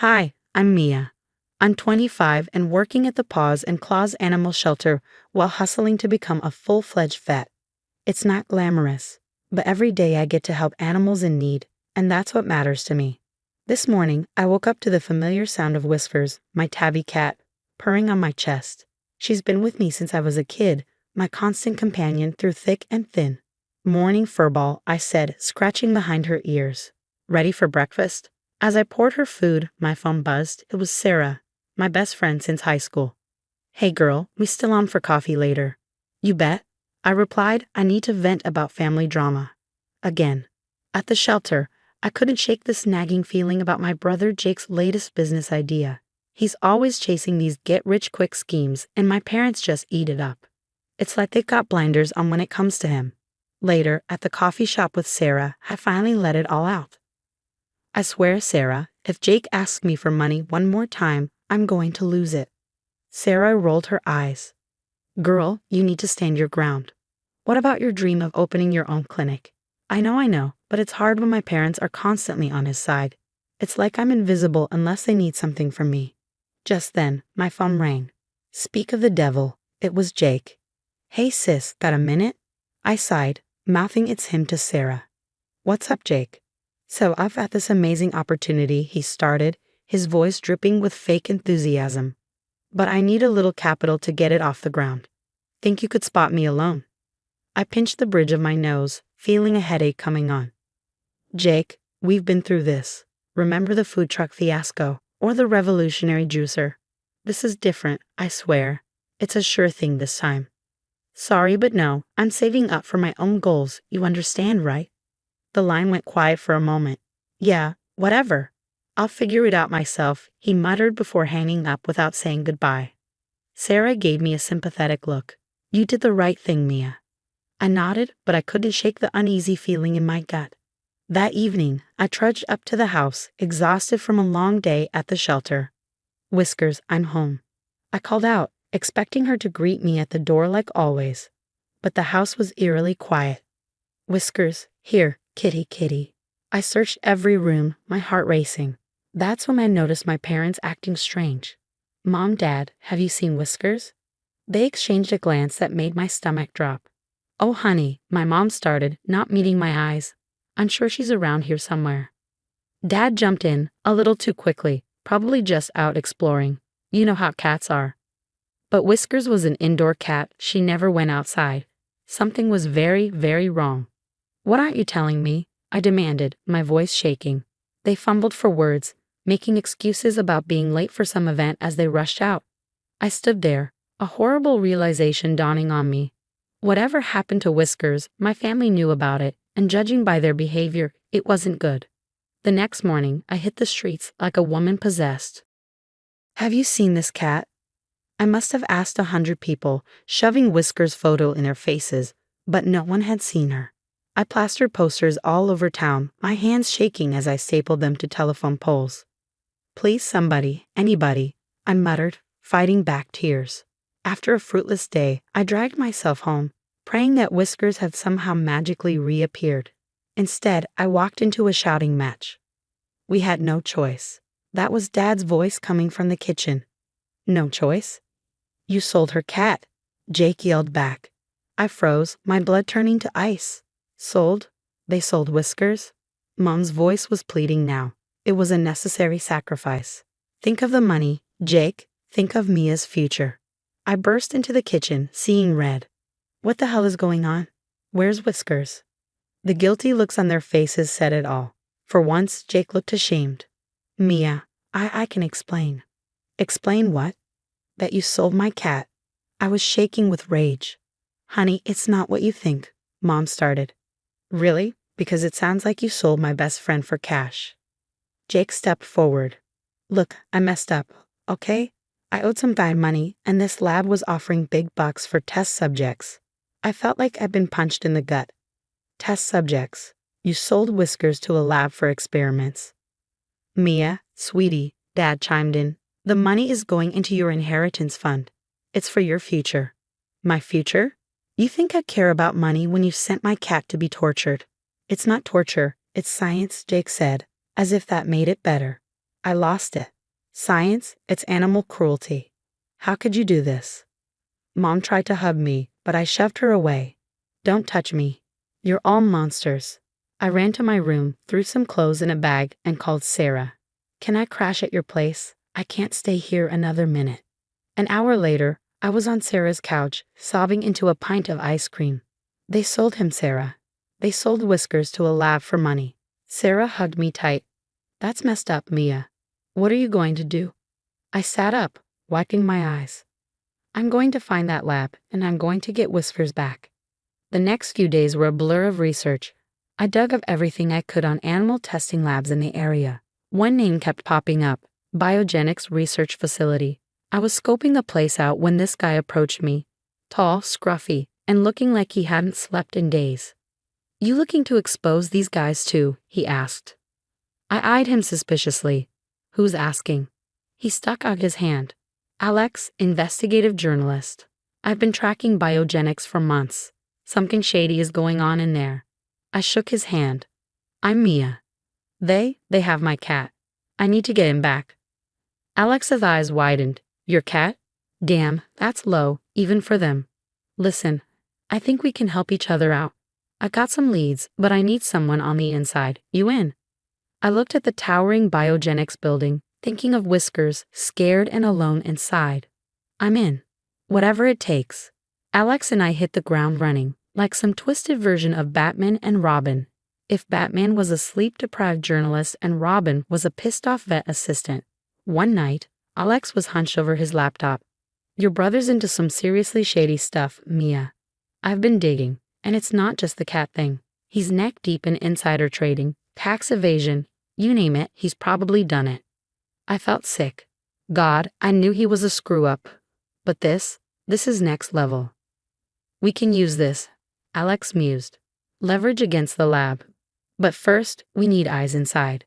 Hi, I'm Mia. I'm 25 and working at the Paws and Claws Animal Shelter while hustling to become a full-fledged vet. It's not glamorous, but every day I get to help animals in need, and that's what matters to me. This morning, I woke up to the familiar sound of Whiskers, my tabby cat, purring on my chest. She's been with me since I was a kid, my constant companion through thick and thin. Morning, Furball, I said, scratching behind her ears. Ready for breakfast? As I poured her food, my phone buzzed. It was Sarah, my best friend since high school. Hey girl, we still on for coffee later? You bet. I replied, I need to vent about family drama. Again. At the shelter, I couldn't shake this nagging feeling about my brother Jake's latest business idea. He's always chasing these get-rich-quick schemes, and my parents just eat it up. It's like they've got blinders on when it comes to him. Later, at the coffee shop with Sarah, I finally let it all out. I swear, Sarah, if Jake asks me for money one more time, I'm going to lose it. Sarah rolled her eyes. Girl, you need to stand your ground. What about your dream of opening your own clinic? I know, but it's hard when my parents are constantly on his side. It's like I'm invisible unless they need something from me. Just then, my phone rang. Speak of the devil, it was Jake. Hey sis, got a minute? I sighed, mouthing it's him to Sarah. What's up, Jake? So I've had this amazing opportunity, he started, his voice dripping with fake enthusiasm. But I need a little capital to get it off the ground. Think you could spot me a loan? I pinched the bridge of my nose, feeling a headache coming on. Jake, we've been through this. Remember the food truck fiasco, or the revolutionary juicer? This is different, I swear. It's a sure thing this time. Sorry, but no, I'm saving up for my own goals, you understand, right? The line went quiet for a moment. Yeah, whatever. I'll figure it out myself, he muttered before hanging up without saying goodbye. Sarah gave me a sympathetic look. You did the right thing, Mia. I nodded, but I couldn't shake the uneasy feeling in my gut. That evening, I trudged up to the house, exhausted from a long day at the shelter. Whiskers, I'm home. I called out, expecting her to greet me at the door like always. But the house was eerily quiet. Whiskers, here, kitty. I searched every room, my heart racing. That's when I noticed my parents acting strange. Mom, Dad, have you seen Whiskers? They exchanged a glance that made my stomach drop. Oh, honey, my mom started, not meeting my eyes. I'm sure she's around here somewhere. Dad jumped in, a little too quickly, probably just out exploring. You know how cats are. But Whiskers was an indoor cat, she never went outside. Something was very, very wrong. What aren't you telling me? I demanded, my voice shaking. They fumbled for words, making excuses about being late for some event as they rushed out. I stood there, a horrible realization dawning on me. Whatever happened to Whiskers, my family knew about it, and judging by their behavior, it wasn't good. The next morning, I hit the streets like a woman possessed. Have you seen this cat? I must have asked 100 people, shoving Whiskers' photo in their faces, but no one had seen her. I plastered posters all over town, my hands shaking as I stapled them to telephone poles. Please somebody, anybody, I muttered, fighting back tears. After a fruitless day, I dragged myself home, praying that Whiskers had somehow magically reappeared. Instead, I walked into a shouting match. We had no choice. That was Dad's voice coming from the kitchen. No choice? You sold her cat, Jake yelled back. I froze, my blood turning to ice. Sold? They sold Whiskers? Mom's voice was pleading now. It was a necessary sacrifice. Think of the money, Jake. Think of Mia's future. I burst into the kitchen, seeing red. What the hell is going on? Where's Whiskers? The guilty looks on their faces said it all. For once, Jake looked ashamed. Mia, I can explain. Explain what? That you sold my cat. I was shaking with rage. Honey, it's not what you think, Mom started. Really? Because it sounds like you sold my best friend for cash. Jake stepped forward. Look, I messed up, okay? I owed some guy money, and this lab was offering big bucks for test subjects. I felt like I'd been punched in the gut. Test subjects. You sold Whiskers to a lab for experiments. Mia, sweetie, Dad chimed in. The money is going into your inheritance fund. It's for your future. My future? You think I care about money when you sent my cat to be tortured? It's not torture, it's science, Jake said, as if that made it better. I lost it. Science, it's animal cruelty. How could you do this? Mom tried to hug me, but I shoved her away. Don't touch me. You're all monsters. I ran to my room, threw some clothes in a bag, and called Sarah. Can I crash at your place? I can't stay here another minute. An hour later, I was on Sarah's couch, sobbing into a pint of ice cream. They sold him, Sarah. They sold Whiskers to a lab for money. Sarah hugged me tight. That's messed up, Mia. What are you going to do? I sat up, wiping my eyes. I'm going to find that lab, and I'm going to get Whiskers back. The next few days were a blur of research. I dug up everything I could on animal testing labs in the area. One name kept popping up, Biogenics Research Facility. I was scoping the place out when this guy approached me, tall, scruffy, and looking like he hadn't slept in days. You looking to expose these guys too? He asked. I eyed him suspiciously. Who's asking? He stuck out his hand. Alex, investigative journalist. I've been tracking Biogenics for months. Something shady is going on in there. I shook his hand. I'm Mia. They have my cat. I need to get him back. Alex's eyes widened. Your cat? Damn, that's low, even for them. Listen, I think we can help each other out. I got some leads, but I need someone on the inside. You in? I looked at the towering Biogenics building, thinking of Whiskers, scared and alone inside. I'm in. Whatever it takes. Alex and I hit the ground running, like some twisted version of Batman and Robin. If Batman was a sleep-deprived journalist and Robin was a pissed-off vet assistant. One night, Alex was hunched over his laptop. Your brother's into some seriously shady stuff, Mia. I've been digging, and it's not just the cat thing. He's neck-deep in insider trading, tax evasion, you name it, he's probably done it. I felt sick. God, I knew he was a screw-up. But this is next level. We can use this, Alex mused. Leverage against the lab. But first, we need eyes inside.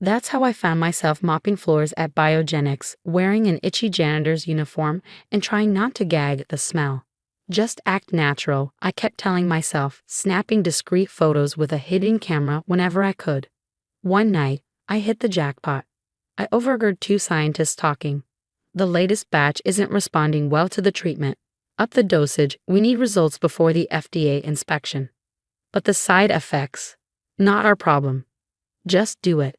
That's how I found myself mopping floors at Biogenics, wearing an itchy janitor's uniform and trying not to gag at the smell. Just act natural, I kept telling myself, snapping discreet photos with a hidden camera whenever I could. One night, I hit the jackpot. I overheard two scientists talking. The latest batch isn't responding well to the treatment. Up the dosage, we need results before the FDA inspection. But the side effects, not our problem. Just do it.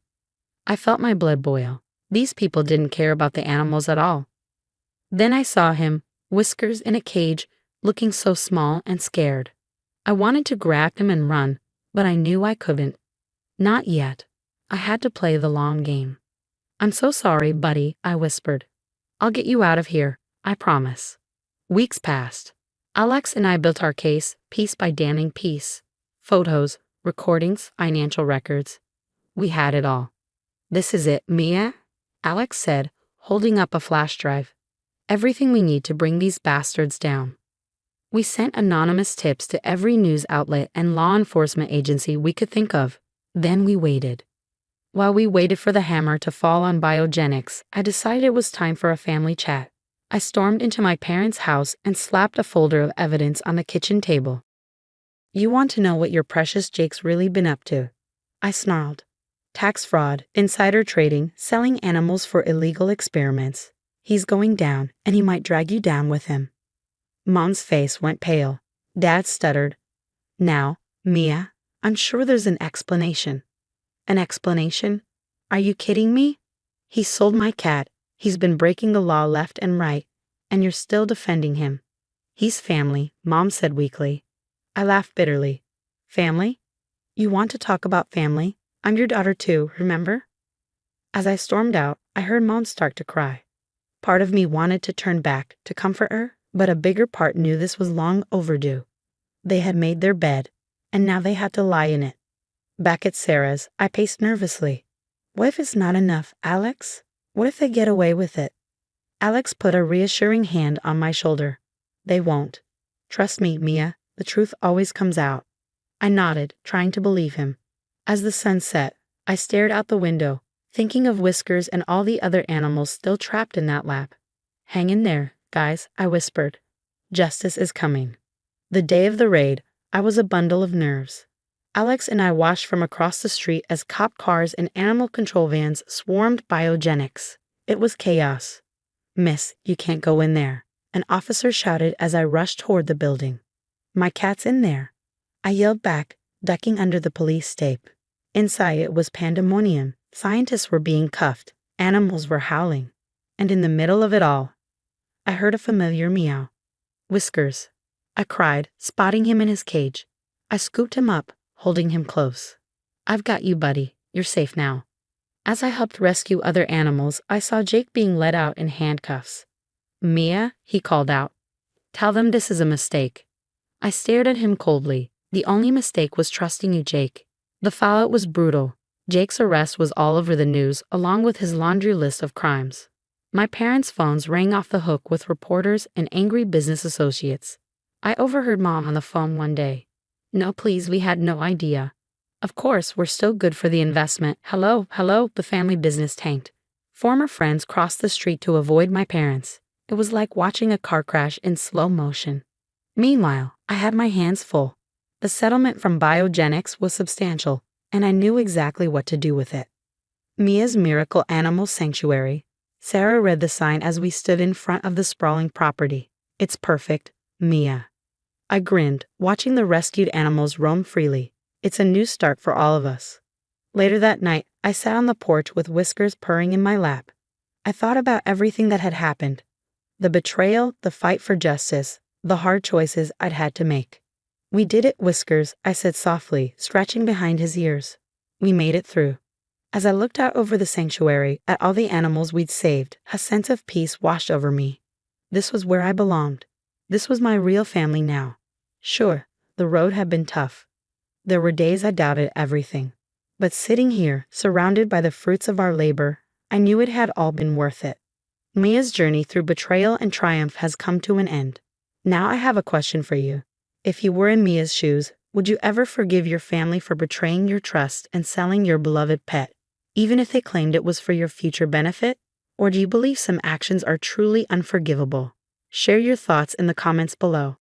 I felt my blood boil. These people didn't care about the animals at all. Then I saw him, Whiskers in a cage, looking so small and scared. I wanted to grab him and run, but I knew I couldn't. Not yet. I had to play the long game. I'm so sorry, buddy, I whispered. I'll get you out of here, I promise. Weeks passed. Alex and I built our case, piece by damning piece. Photos, recordings, financial records. We had it all. This is it, Mia? Alex said, holding up a flash drive. Everything we need to bring these bastards down. We sent anonymous tips to every news outlet and law enforcement agency we could think of. Then we waited. While we waited for the hammer to fall on Biogenics, I decided it was time for a family chat. I stormed into my parents' house and slapped a folder of evidence on the kitchen table. You want to know what your precious Jake's really been up to? I snarled. Tax fraud, insider trading, selling animals for illegal experiments. He's going down, and he might drag you down with him. Mom's face went pale. Dad stuttered. Now, Mia, I'm sure there's an explanation. An explanation? Are you kidding me? He sold my cat. He's been breaking the law left and right, and you're still defending him. He's family, Mom said weakly. I laughed bitterly. Family? You want to talk about family? I'm your daughter too, remember? As I stormed out, I heard Mom start to cry. Part of me wanted to turn back to comfort her, but a bigger part knew this was long overdue. They had made their bed, and now they had to lie in it. Back at Sarah's, I paced nervously. What if it's not enough, Alex? What if they get away with it? Alex put a reassuring hand on my shoulder. They won't. Trust me, Mia, the truth always comes out. I nodded, trying to believe him. As the sun set, I stared out the window, thinking of Whiskers and all the other animals still trapped in that lab. Hang in there, guys, I whispered. Justice is coming. The day of the raid, I was a bundle of nerves. Alex and I watched from across the street as cop cars and animal control vans swarmed biogenics. It was chaos. "Miss, you can't go in there," an officer shouted as I rushed toward the building. "My cat's in there," I yelled back, ducking under the police tape. Inside it was pandemonium. Scientists were being cuffed, animals were howling. And in the middle of it all, I heard a familiar meow. "Whiskers," I cried, spotting him in his cage. I scooped him up, holding him close. "I've got you, buddy. You're safe now." As I helped rescue other animals, I saw Jake being led out in handcuffs. "Mia," he called out. "Tell them this is a mistake." I stared at him coldly. "The only mistake was trusting you, Jake." The fallout was brutal. Jake's arrest was all over the news, along with his laundry list of crimes. My parents' phones rang off the hook with reporters and angry business associates. I overheard Mom on the phone one day. "No, please, we had no idea. Of course, we're still good for the investment. Hello, the family business tanked." Former friends crossed the street to avoid my parents. It was like watching a car crash in slow motion. Meanwhile, I had my hands full. The settlement from biogenics was substantial, and I knew exactly what to do with it. Mia's Miracle Animal Sanctuary. Sarah read the sign as we stood in front of the sprawling property. "It's perfect, Mia." I grinned, watching the rescued animals roam freely. It's a new start for all of us. Later that night, I sat on the porch with Whiskers purring in my lap. I thought about everything that had happened. The betrayal, the fight for justice, the hard choices I'd had to make. "We did it, Whiskers," I said softly, scratching behind his ears. "We made it through." As I looked out over the sanctuary, at all the animals we'd saved, a sense of peace washed over me. This was where I belonged. This was my real family now. Sure, the road had been tough. There were days I doubted everything. But sitting here, surrounded by the fruits of our labor, I knew it had all been worth it. Mia's journey through betrayal and triumph has come to an end. Now I have a question for you. If you were in Mia's shoes, would you ever forgive your family for betraying your trust and selling your beloved pet, even if they claimed it was for your future benefit? Or do you believe some actions are truly unforgivable? Share your thoughts in the comments below.